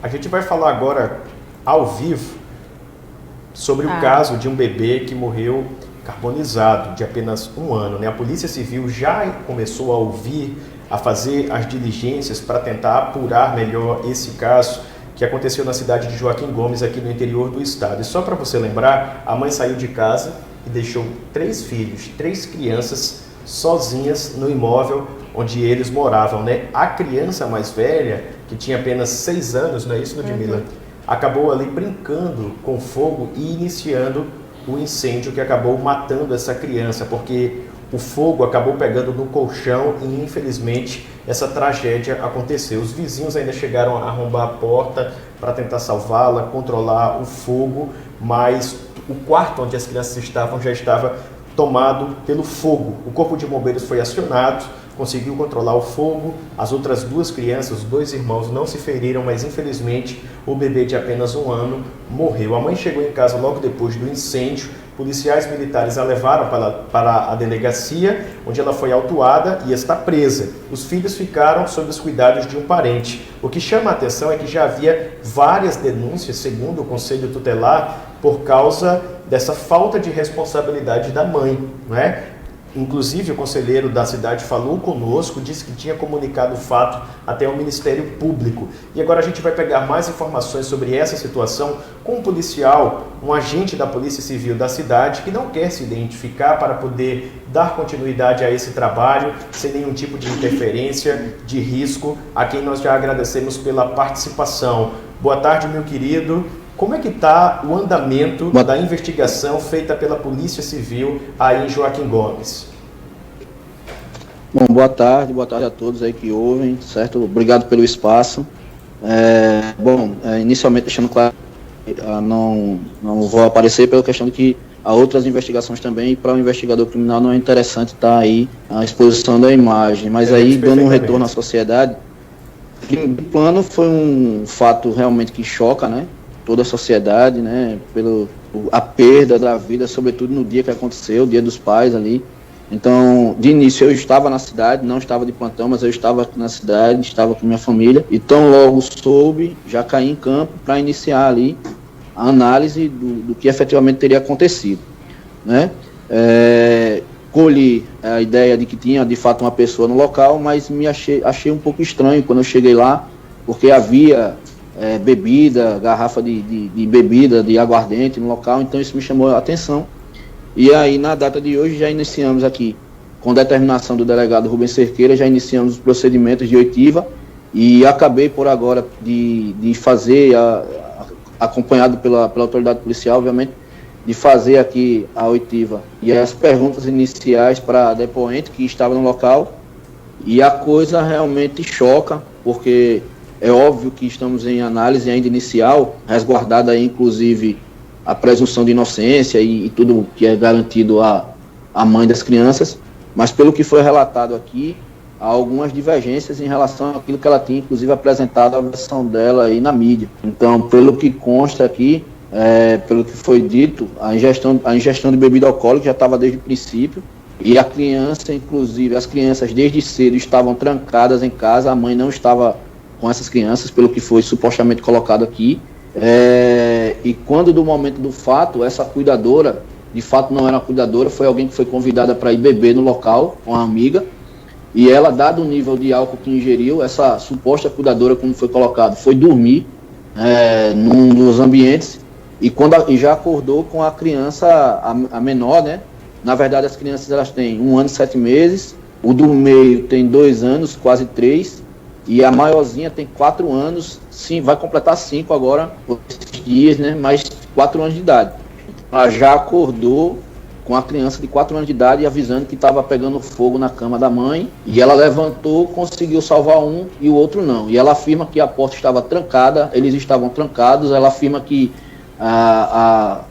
A gente vai falar agora, ao vivo, sobre o caso de um bebê que morreu carbonizado, de apenas 1 ano, né? A Polícia Civil já começou a ouvir, a fazer as diligências para tentar apurar melhor esse caso que aconteceu na cidade de Joaquim Gomes, aqui no interior do estado. E só para você lembrar, a mãe saiu de casa e deixou 3 filhos, 3 crianças sozinhas no imóvel onde eles moravam, né? A criança mais velha, que tinha apenas 6 anos, não é isso, Ludmila? Acabou ali brincando com fogo e iniciando o incêndio que acabou matando essa criança, porque o fogo acabou pegando no colchão e, infelizmente, essa tragédia aconteceu. Os vizinhos ainda chegaram a arrombar a porta para tentar salvá-la, controlar o fogo, mas o quarto onde as crianças estavam já estava tomado pelo fogo. O Corpo de Bombeiros foi acionado, conseguiu controlar o fogo. As outras 2 crianças, os 2 irmãos, não se feriram, mas infelizmente o bebê de apenas 1 ano morreu. A mãe chegou em casa logo depois do incêndio. Policiais militares a levaram para a delegacia, onde ela foi autuada e está presa. Os filhos ficaram sob os cuidados de um parente. O que chama a atenção é que já havia várias denúncias, segundo o Conselho Tutelar, por causa dessa falta de responsabilidade da mãe, não é? Inclusive, o conselheiro da cidade falou conosco, disse que tinha comunicado o fato até ao Ministério Público. E agora a gente vai pegar mais informações sobre essa situação com um policial, um agente da Polícia Civil da cidade, que não quer se identificar para poder dar continuidade a esse trabalho, sem nenhum tipo de interferência, de risco, a quem nós já agradecemos pela participação. Boa tarde, meu querido. Como é que está o andamento da investigação feita pela Polícia Civil aí em Joaquim Gomes? Bom, boa tarde a todos aí que ouvem, certo? Obrigado pelo espaço. Inicialmente deixando claro, não vou aparecer pela questão de que há outras investigações também, e para o investigador criminal não é interessante estar aí a exposição da imagem, mas aí dando um retorno à sociedade. O plano foi um fato realmente que choca, né? Toda a sociedade, né, a perda da vida, sobretudo no dia que aconteceu, o Dia dos Pais ali. Então, de início eu estava na cidade, não estava de plantão, mas eu estava na cidade, estava com minha família, e tão logo soube, já caí em campo para iniciar ali a análise do que efetivamente teria acontecido, né. Colhi a ideia de que tinha de fato uma pessoa no local, mas achei um pouco estranho quando eu cheguei lá, porque havia bebida, garrafa de bebida, de aguardente no local, então isso me chamou a atenção. E aí, na data de hoje, já iniciamos aqui, com determinação do delegado Rubens Cerqueira, já iniciamos os procedimentos de oitiva, e acabei por agora de fazer, acompanhado pela autoridade policial, obviamente, de fazer aqui a oitiva e as perguntas iniciais para depoente que estava no local, e a coisa realmente choca, porque é óbvio que estamos em análise ainda inicial, resguardada aí, inclusive, a presunção de inocência e tudo que é garantido à mãe das crianças, mas pelo que foi relatado aqui, há algumas divergências em relação àquilo que ela tinha, inclusive, apresentado a versão dela aí na mídia. Então, pelo que consta aqui, pelo que foi dito, a ingestão de bebida alcoólica já estava desde o princípio, e a criança, inclusive, as crianças desde cedo estavam trancadas em casa, a mãe não estava com essas crianças, pelo que foi supostamente colocado aqui, e quando do momento do fato, essa cuidadora, de fato não era uma cuidadora, foi alguém que foi convidada para ir beber no local, com a amiga, e ela, dado o nível de álcool que ingeriu, essa suposta cuidadora, como foi colocado, foi dormir num dos ambientes, e já acordou com a criança, a menor, né? Na verdade, as crianças elas têm 1 ano e 7 meses, o do meio tem 2 anos, quase 3, e a maiorzinha tem 4 anos, sim, vai completar 5 agora, por esses dias, né? Mais 4 anos de idade. Ela já acordou com a criança de 4 anos de idade, avisando que estava pegando fogo na cama da mãe, e ela levantou, conseguiu salvar um e o outro não. E ela afirma que a porta estava trancada, eles estavam trancados, ela afirma que a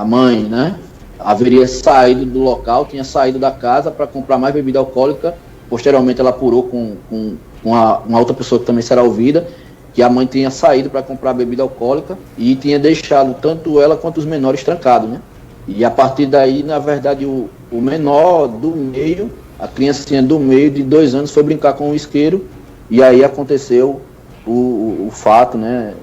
mãe, né, haveria saído do local, tinha saído da casa para comprar mais bebida alcoólica. Posteriormente ela apurou com uma outra pessoa que também será ouvida, que a mãe tinha saído para comprar bebida alcoólica e tinha deixado tanto ela quanto os menores trancados, né? E a partir daí, na verdade, o menor do meio, a criancinha do meio de 2 anos, foi brincar com o isqueiro, e aí aconteceu o fato, né,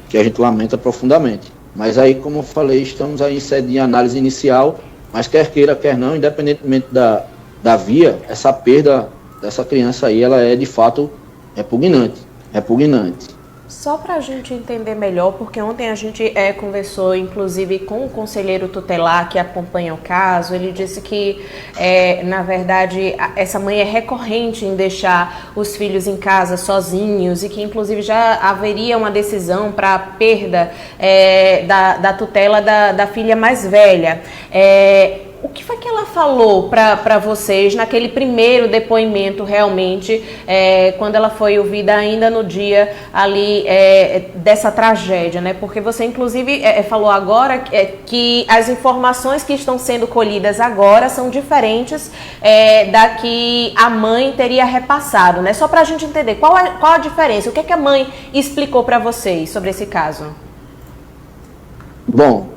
que a gente lamenta profundamente. Mas aí, como eu falei, estamos aí em sede de análise inicial, mas quer queira, quer não, independentemente da via, essa perda dessa criança aí, ela é de fato repugnante. Só para a gente entender melhor, porque ontem a gente conversou, inclusive, com o conselheiro tutelar que acompanha o caso. Ele disse que, na verdade, essa mãe é recorrente em deixar os filhos em casa sozinhos e que, inclusive, já haveria uma decisão para a perda da tutela da filha mais velha. O que foi que ela falou para vocês naquele primeiro depoimento, realmente, quando ela foi ouvida ainda no dia ali dessa tragédia, né? Porque você, inclusive, falou agora que as informações que estão sendo colhidas agora são diferentes da que a mãe teria repassado, né? Só para a gente entender qual a diferença, o que a mãe explicou para vocês sobre esse caso? Bom,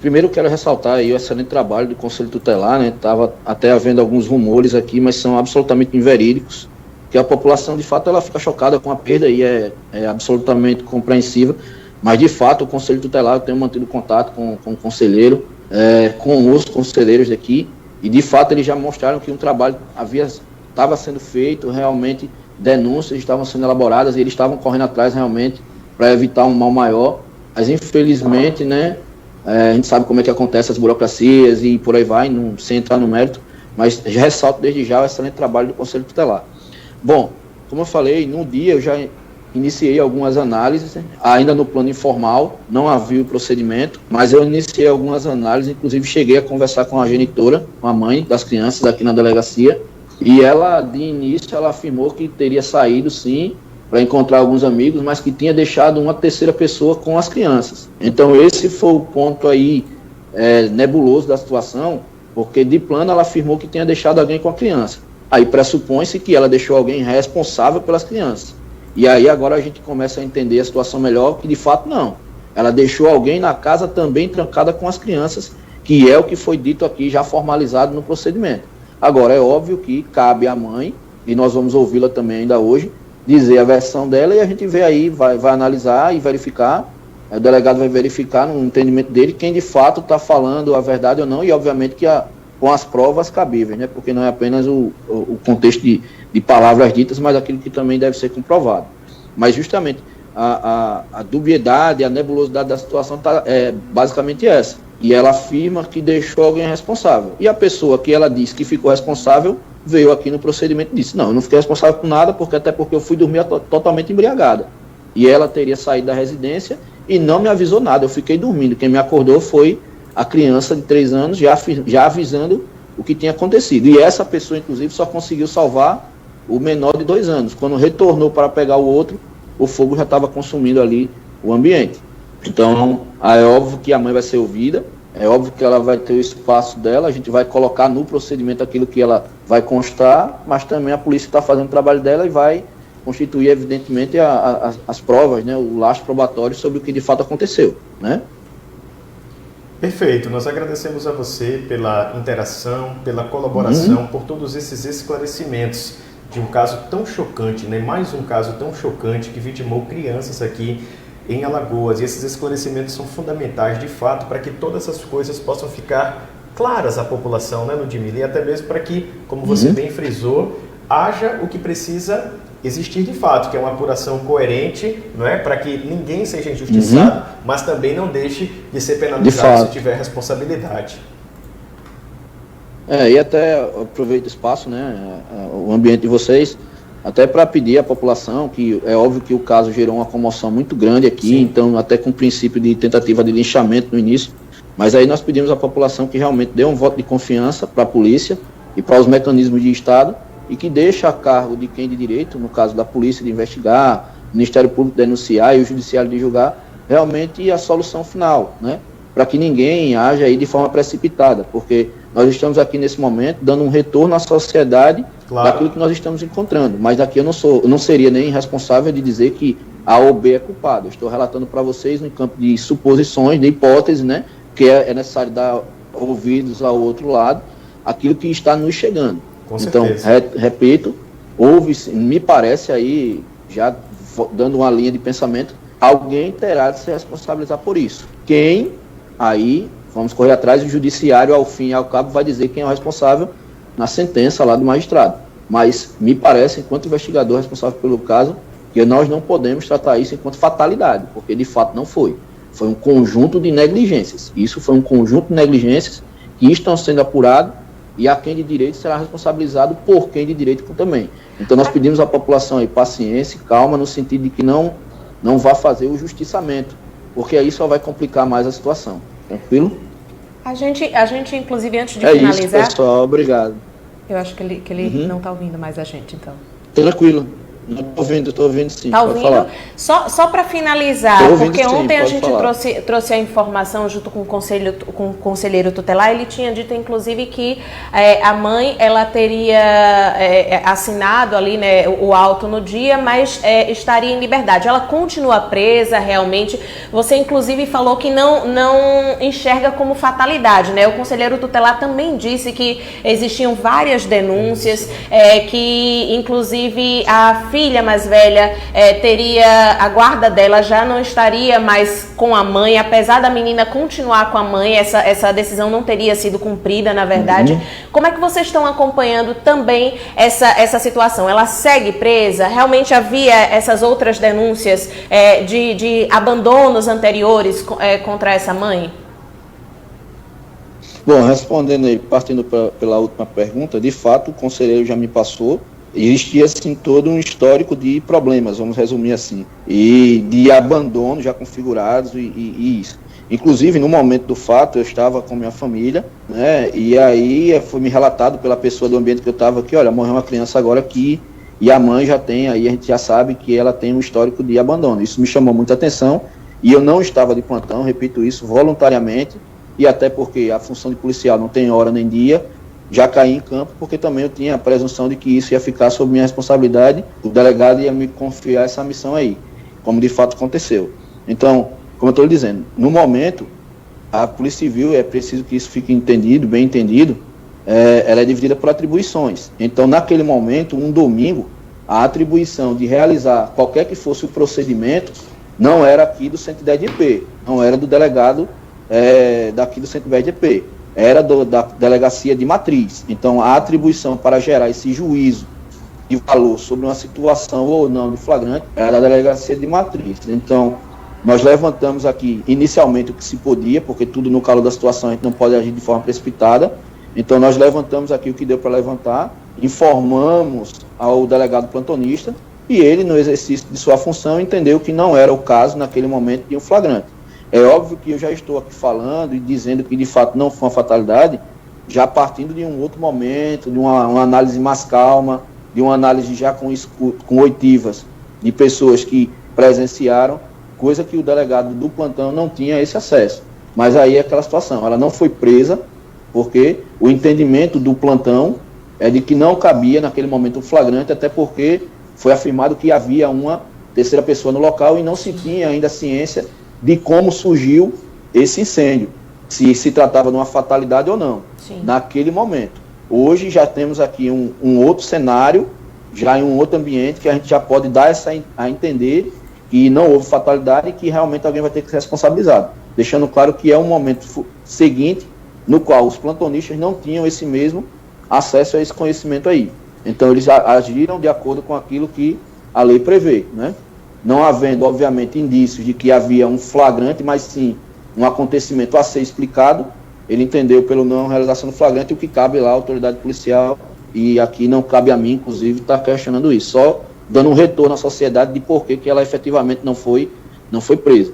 primeiro eu quero ressaltar aí o excelente trabalho do Conselho Tutelar, né? Estava até havendo alguns rumores aqui, mas são absolutamente inverídicos, que a população, de fato, ela fica chocada com a perda e é absolutamente compreensível, mas, de fato, o Conselho Tutelar, eu tenho mantido contato com o conselheiro, com os conselheiros daqui, e, de fato, eles já mostraram que um trabalho estava sendo feito, realmente, denúncias estavam sendo elaboradas e eles estavam correndo atrás, realmente, para evitar um mal maior. Mas, infelizmente, né, a gente sabe como é que acontece as burocracias e por aí vai, sem entrar no mérito, mas já ressalto desde já o excelente trabalho do Conselho Tutelar. Bom, como eu falei, num dia eu já iniciei algumas análises, ainda no plano informal, não havia o procedimento, mas eu iniciei algumas análises, inclusive cheguei a conversar com a genitora, com a mãe das crianças aqui na delegacia, e ela, de início, ela afirmou que teria saído, sim, para encontrar alguns amigos, mas que tinha deixado uma terceira pessoa com as crianças. Então esse foi o ponto aí nebuloso da situação, porque de plano ela afirmou que tinha deixado alguém com a criança. Aí pressupõe-se que ela deixou alguém responsável pelas crianças. E aí agora a gente começa a entender a situação melhor, que de fato não. Ela deixou alguém na casa também trancada com as crianças, que é o que foi dito aqui, já formalizado no procedimento. Agora é óbvio que cabe à mãe, e nós vamos ouvi-la também ainda hoje, dizer a versão dela e a gente vê aí, vai analisar e verificar, o delegado vai verificar no entendimento dele quem de fato está falando a verdade ou não, e obviamente que com as provas cabíveis, né? Porque não é apenas o contexto de palavras ditas, mas aquilo que também deve ser comprovado. Mas justamente a dubiedade, a nebulosidade da situação é basicamente essa, e ela afirma que deixou alguém responsável, e a pessoa que ela disse que ficou responsável veio aqui no procedimento e disse, não, eu não fiquei responsável por nada, até porque eu fui dormir totalmente embriagada. E ela teria saído da residência e não me avisou nada, eu fiquei dormindo. Quem me acordou foi a criança de 3 anos, já avisando o que tinha acontecido. E essa pessoa, inclusive, só conseguiu salvar o menor de 2 anos. Quando retornou para pegar o outro, o fogo já estava consumindo ali o ambiente. Então, é óbvio que a mãe vai ser ouvida, é óbvio que ela vai ter o espaço dela, a gente vai colocar no procedimento aquilo que ela vai constar, mas também a polícia está fazendo o trabalho dela e vai constituir, evidentemente, as provas, né, o lastro probatório sobre o que de fato aconteceu, né? Perfeito, nós agradecemos a você pela interação, pela colaboração, por todos esses esclarecimentos de um caso tão chocante, né? Mais um caso tão chocante que vitimou crianças aqui em Alagoas, e esses esclarecimentos são fundamentais, de fato, para que todas essas coisas possam ficar claras à população, né, Ludmila? E até mesmo para que, como você bem frisou, haja o que precisa existir de fato, que é uma apuração coerente, não é? Para que ninguém seja injustiçado, mas também não deixe de ser penalizado se tiver responsabilidade. E até aproveito o espaço, né, o ambiente de vocês, até para pedir à população, que é óbvio que o caso gerou uma comoção muito grande aqui, sim, então até com o princípio de tentativa de linchamento no início, mas aí nós pedimos à população que realmente dê um voto de confiança para a polícia e para os mecanismos de Estado, e que deixe a cargo de quem de direito, no caso da polícia de investigar, o Ministério Público denunciar e o Judiciário de julgar, realmente a solução final, né? Para que ninguém haja aí de forma precipitada, porque nós estamos aqui nesse momento dando um retorno à sociedade, claro, daquilo que nós estamos encontrando, mas daqui eu não seria nem responsável de dizer que A ou B é culpado. Eu estou relatando para vocês no campo de suposições, de hipótese, né, que é necessário dar ouvidos ao outro lado, aquilo que está nos chegando. Com então, repito, me parece aí, já dando uma linha de pensamento, alguém terá de se responsabilizar por isso. Quem? Aí vamos correr atrás e o judiciário, ao fim e ao cabo, vai dizer quem é o responsável na sentença lá do magistrado. Mas me parece, enquanto investigador responsável pelo caso, que nós não podemos tratar isso enquanto fatalidade, porque de fato não foi. Foi um conjunto de negligências. Isso foi um conjunto de negligências que estão sendo apurados e a quem de direito será responsabilizado por quem de direito também. Então nós pedimos à população aí paciência e calma, no sentido de que não vá fazer o justiçamento, porque aí só vai complicar mais a situação. Tranquilo? A gente inclusive, antes de É finalizar... isso, pessoal. Obrigado. Eu acho que ele não está ouvindo mais a gente, então. Tranquilo. Estou ouvindo sim. Está ouvindo? Só para finalizar, porque sim, ontem a gente falar. trouxe a informação junto com o conselheiro tutelar, ele tinha dito inclusive que a mãe ela teria assinado ali, né, o auto no dia, mas estaria em liberdade. Ela continua presa realmente. Você inclusive falou que não enxerga como fatalidade, né? O conselheiro tutelar também disse que existiam várias denúncias, que inclusive a filha mais velha a guarda dela já não estaria mais com a mãe, apesar da menina continuar com a mãe, essa decisão não teria sido cumprida, na verdade. Como é que vocês estão acompanhando também essa situação? Ela segue presa? Realmente havia essas outras denúncias de abandonos anteriores contra essa mãe? Bom, respondendo aí, partindo pela última pergunta, de fato o conselheiro já me passou. Existia, assim, todo um histórico de problemas, vamos resumir assim, e de abandono já configurados e isso. Inclusive, no momento do fato, eu estava com minha família, né, e aí foi me relatado pela pessoa do ambiente que eu estava aqui, olha, morreu uma criança agora aqui, e a mãe já tem, aí a gente já sabe que ela tem um histórico de abandono. Isso me chamou muita atenção, e eu não estava de plantão, repito isso, voluntariamente, e até porque a função de policial não tem hora nem dia, já caí em campo, porque também eu tinha a presunção de que isso ia ficar sob minha responsabilidade, o delegado ia me confiar essa missão aí, como de fato aconteceu. Então, como eu estou lhe dizendo, no momento, a Polícia Civil, é preciso que isso fique entendido, bem entendido, ela é dividida por atribuições. Então, naquele momento, um domingo, a atribuição de realizar qualquer que fosse o procedimento não era aqui do 110 de EP, não era do delegado daqui do 110 de EP. Era da delegacia de matriz. Então, a atribuição para gerar esse juízo de valor sobre uma situação ou não de flagrante era da delegacia de matriz. Então, nós levantamos aqui inicialmente o que se podia, porque tudo no calor da situação a gente não pode agir de forma precipitada. Então, nós levantamos aqui o que deu para levantar, informamos ao delegado plantonista e ele, no exercício de sua função, entendeu que não era o caso naquele momento de um flagrante. É óbvio que eu já estou aqui falando e dizendo que de fato não foi uma fatalidade, já partindo de um outro momento, de uma análise mais calma, de uma análise já com oitivas de pessoas que presenciaram, coisa que o delegado do plantão não tinha esse acesso. Mas aí é aquela situação, ela não foi presa, porque o entendimento do plantão é de que não cabia naquele momento um flagrante, até porque foi afirmado que havia uma terceira pessoa no local e não se tinha ainda ciência de como surgiu esse incêndio, se tratava de uma fatalidade ou não. Sim. Naquele momento. Hoje já temos aqui um outro cenário, já em um outro ambiente, que a gente já pode dar a entender que não houve fatalidade e que realmente alguém vai ter que ser responsabilizado. Deixando claro que é um momento seguinte, no qual os plantonistas não tinham esse mesmo acesso a esse conhecimento aí. Então eles agiram de acordo com aquilo que a lei prevê, né? Não havendo, obviamente, indícios de que havia um flagrante, mas sim um acontecimento a ser explicado, ele entendeu pelo não realização do flagrante o que cabe lá à autoridade policial, e aqui não cabe a mim, inclusive, estar questionando isso, só dando um retorno à sociedade de por que ela efetivamente não foi presa.